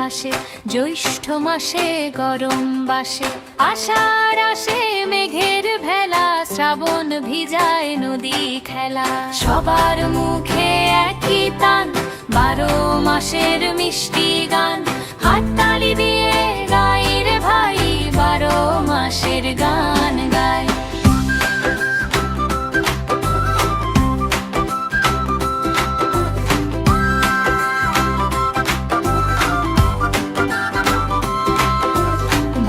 আসে, জ্যৈষ্ঠ মাসে গরম বাসে, আষাঢ় আসে মেঘের ভেলা, শ্রাবণ ভিজায় নদী খেলা। সবার মুখে একই তান, 12 মাসের মিষ্টি গান, হাততালি দিয়ে গাই রে ভাই, 12 মাসের গান গায়।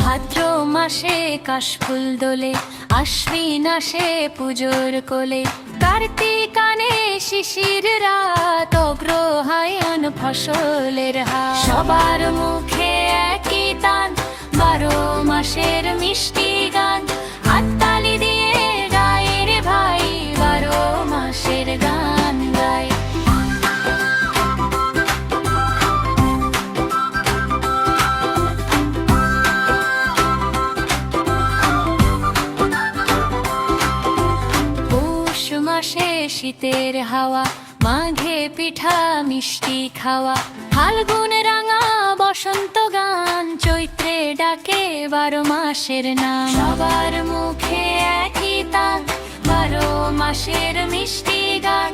ভাদ্র মাসে কাশফুল দোলে, আশ্বিন আসে পুজোর কোলে, কার্তিক আনে শিশির রাত, অগ্রহায়ণ ফসলের হাট। সবার মুখে একই তান, 12 মাসের মিষ্টি গান, হাততালি দিয়ে গাই রে ভাই, 12 মাসের গান গায়। পৌষ মাসে শীতের হাওয়া, মাঘে পিঠা মিষ্টি খাওয়া, ফাল্গুন রাঙা বসন্ত গান, চৈত্রে ডাকে 12 মাসের নাম। সবার মুখে একই তান, 12 মাসের মিষ্টি গান,